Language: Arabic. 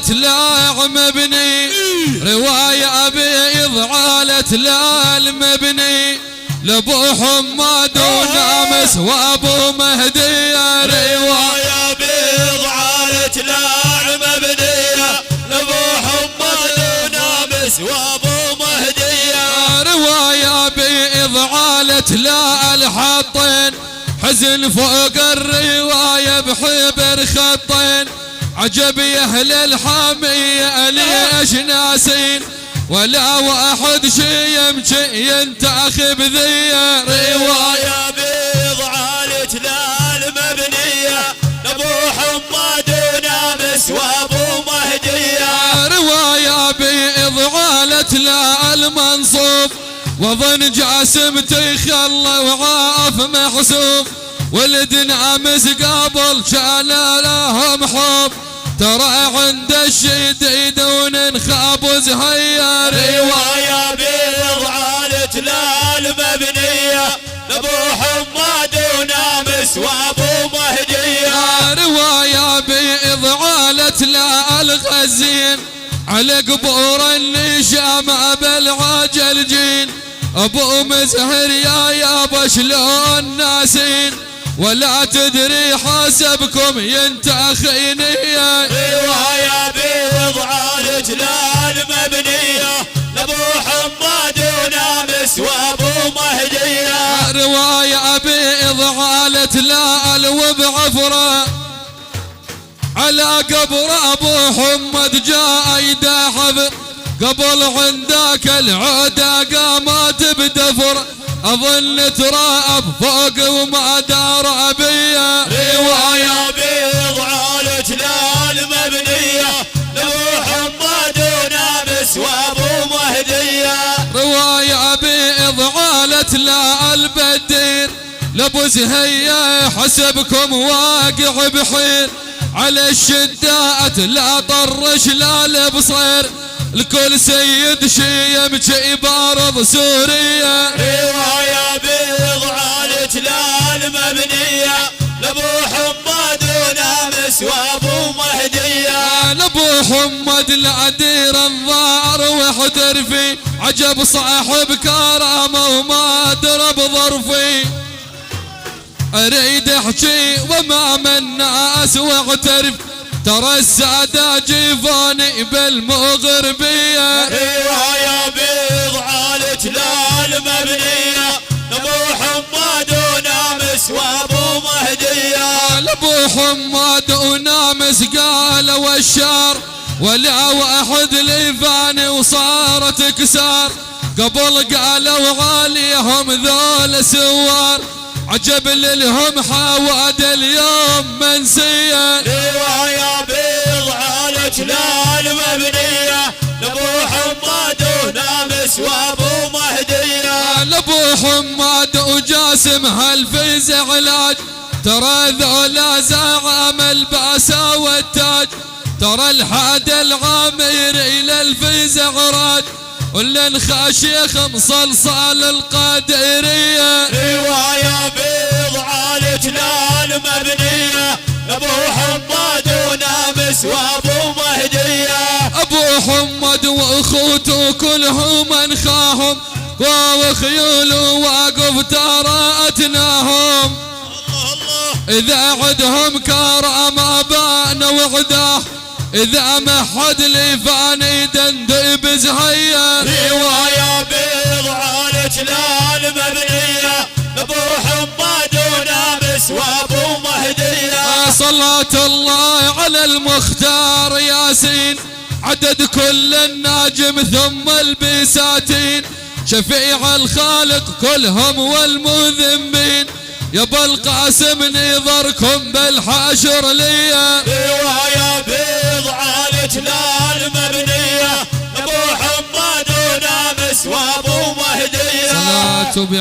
لا مبني، رواية بيض عالة لا المبني، لابو حماد ونامس وابو مهدي. رواية بيض عالة لا مبنية، لابو حماد ونامس وابو مهدي. رواية بيض عالة لا الحطين، حزن فوق الرواية بحبر خطين. عجب يا اهل الحامية ليش ناسين، ولا واحد شي يمشي ينتخب ذي. رواية بيض عالة لا المبنية، لابو حماد ونامس وابو مهدي. رواية بيض عالة لا المنصوب، وظن جاسم تخلى وعاف محسوب. ولد نامس قبل كان لهم حب، ترى عند الشديد وننخاب وزهير. رواية بيض عالة لا المبنية، لابو حماد ونامس وابو مهدي. رواية بيض عالة لا الغزين، على قبور النشام بالعجل جين. ابو مزهر يا شلون ناسين، ولا تدري حسبكم ينتخيني. رواية بيض عالة لا المبنية، لابو حماد ونامس وابو مهدي. رواية بيض عالة لا الوب عفرة، على قبر ابو حمد جاء يدحضر. قبل عندك العودة قامت بدفر، اظن تراءب فوق وما دار بيا. رواية بيض عالة لا المبنية، لابو حماد ونامس وابو مهدي. رواية بيض عالة لا البدير، لابو زهية حسبكم واقع بحير. على الشدات لا طرش لا البصير، الكل سيد شيم شي بارض سوريا. رواية بيض عالة لا المبنية، لابو حماد ونامس وابو مهدي. لابو حمد لا دير الضار واحترفي، عجب صاحب كرامه وما درب ظرفي. اريد احكي وامام الناس واعترف، ترى السادة جيفاني بالمغربية. رواية بيض عالة لا المبنية، لابو حماد ونامس وابو مهدي. لابو حماد ونامس قالوا الشار، ولا واحد ليفاني وصارت كسار. قبل قالوا عليهم ذول سوار، عجب لهم حواد اليوم منسية. رواية بيض عالة لا المبنية، لابو حماد ونامس وابو مهدي. لابو حماد وجاسم هالفيز علاج، ترى ذولا زعم الباسا والتاج. ترى الحاد العامر الى الفيز عراج، ولن خاشيخ مصلصال القادرية. رواية بيض عالة لا المبنية، لابو حماد ونامس وابو مهدي. ابو حمد واخوته كلهم انخاهم، وخيول واقف ترى اتناهم. اذا عدهم كرامه بان وعداه، اذا ما حد لي فاني دندب زهية. رواية بيض عالة لا المبنية، لابو حماد ونامس وابو مهدي. صلاة الله على المختار ياسين، عدد كل الناجم ثم البساتين. شفيع الخالق كلهم والمذنبين، يا القاسم نظركم بالحشر ليا. رواية بيض عالة لا المبنية، لابو حماد ونامس وابو مهدي. صلاة